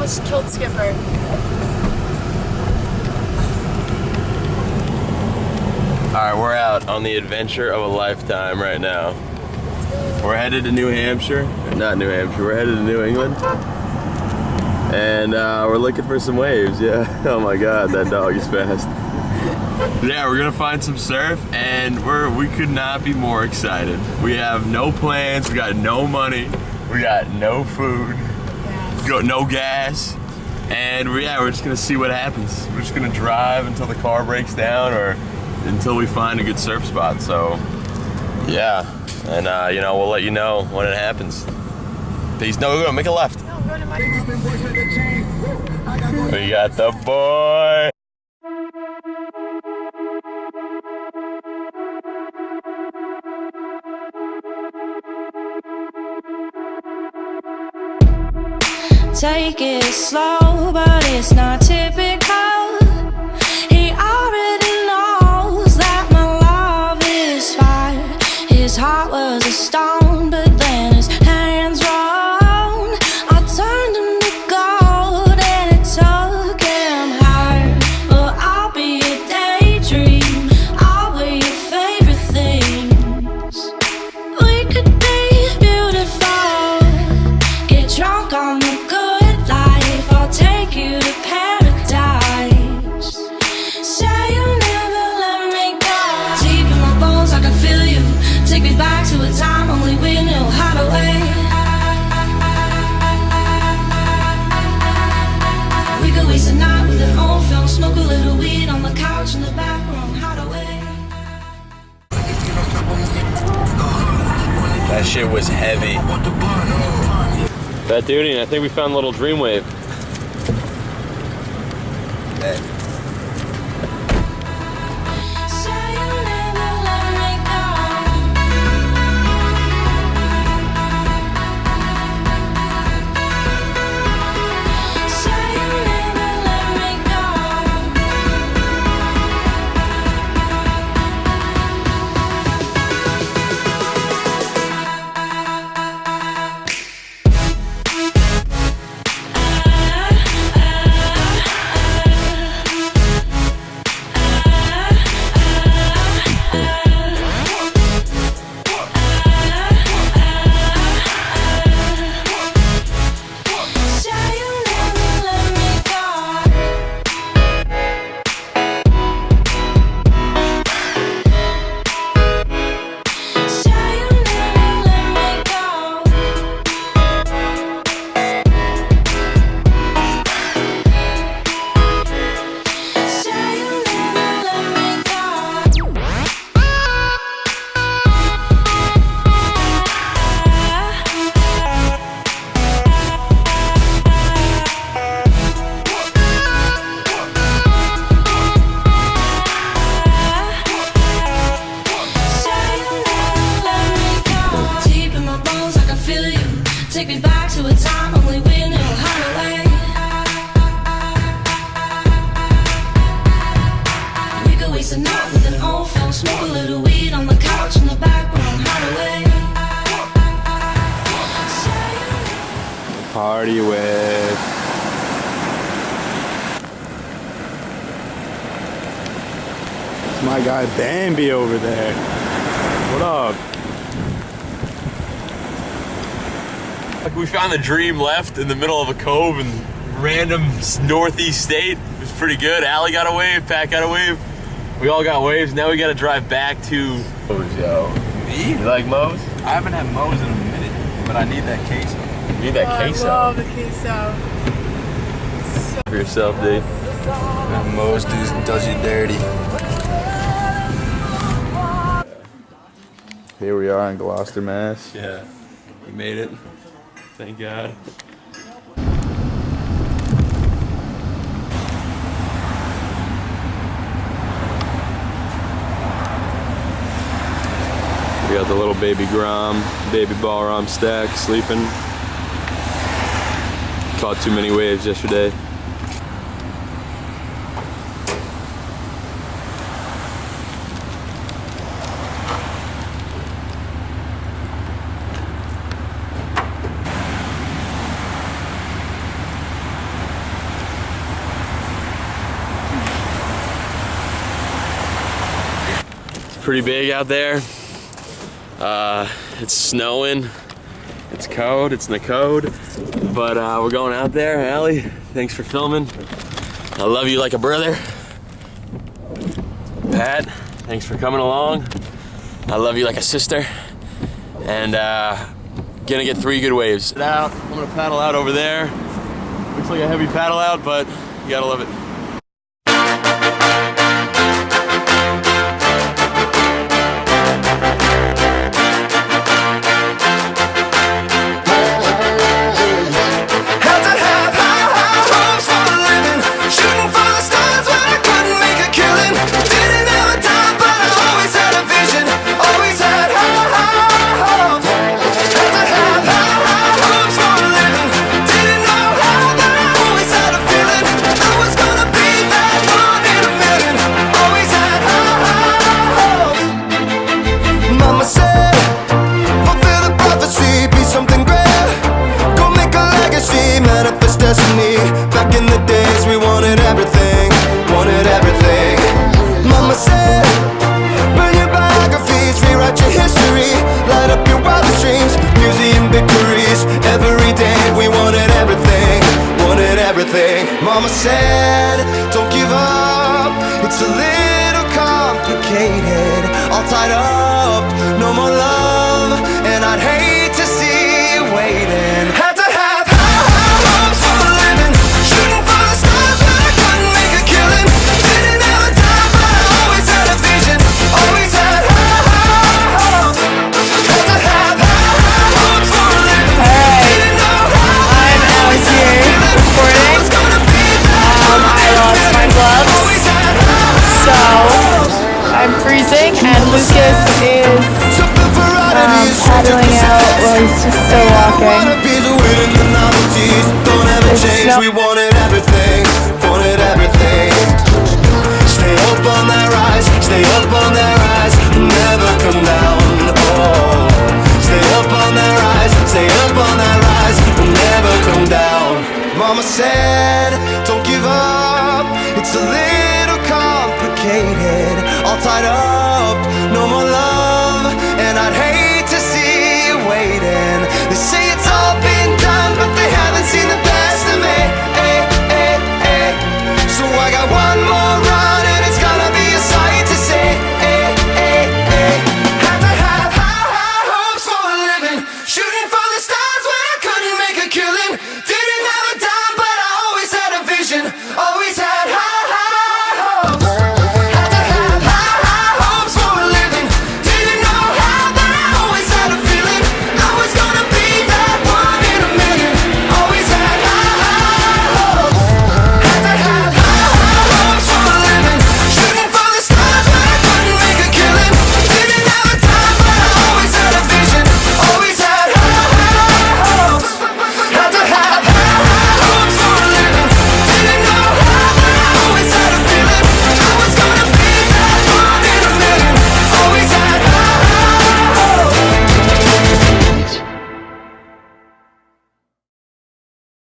almost killed Skipper. Alright, we're out on the adventure of a lifetime right now. We're headed to New Hampshire. Not New Hampshire, we're headed to New England. And we're looking for some waves, yeah. Oh my god, that dog is fast. Yeah, we're gonna find some surf, and we could not be more excited. We have no plans, we got no money, we got no food, got no gas, and we're just gonna see what happens. We're just gonna drive until the car breaks down or until we find a good surf spot. So, yeah, and you know, we'll let you know when it happens. Peace. No, we're gonna make a left. No, I'm going to my... We got the boy. Take it slow, but it's not typical. He already knows that my love is fire. His heart was a stone, but then his hands rolled. I turned him to gold and it took him higher. But I'll be a daydream, I'll wear your favorite things. We could be beautiful, get drunk on the good life. I'll take you to paradise. Say you'll never let me go. Deep in my bones I can feel you. Take me back to a time only we knew how to wait. We could waste a night with an old film, smoke a little weed on the couch in the back room. How to wait. That shit was heavy. That dude, I think we found a little dream wave. Hey. Say you'll never let me go. Say you'll never let me go. Say you'll never let me go. Say you'll never let me go. Say you'll never let me go. Say you'll never let me go. Deep in my bones, I can feel you. Take me back to a time only we knew how to wait. We could waste a night with an old film, smoke a little weed on the couch in the back room. How to wait. Party with. It's my guy Bambi over there. What up? We found the dream left in the middle of a cove in random northeast state. It was pretty good. Allie got a wave, Pat got a wave. We all got waves. Now we got to drive back to Moe's, yo. Me? You like Moe's? I haven't had Moe's in a minute, but I need that queso. You need that queso. I love the queso. For yourself, dude. That Moe's does you dirty. Here we are in Gloucester, Mass. Yeah, we made it. Thank God. We got the little baby Grom, baby Balram stack sleeping. Caught too many waves yesterday. pretty big out there. It's snowing. It's cold. It's in the code. But we're going out there. Allie, thanks for filming. I love you like a brother. Pat, thanks for coming along. I love you like a sister. And gonna get 3 good waves. Out. I'm gonna paddle out over there. Looks like a heavy paddle out, but you gotta love it. Back in the days we wanted everything, Mama said, burn your biographies, rewrite your history, light up your wildest dreams, museum victories. Every day we wanted everything, Mama said, don't give up, it's a little complicated, all tied up, no more love, and I'd hate to see you waiting. Had to have hopes for a living, shooting for the stars when I couldn't make a killing. Didn't have a dime, but I always had a vision, always had hopes. Had to have hopes for a living. Didn't know how I'm out here recording. I lost my gloves, so I'm freezing, and Lucas is paddling out while he's just still walking. We wanted everything, Stay up on that rise, never come down. Oh, stay up on that rise, never come down. Mama said, don't give up, it's a little complicated, all tied up.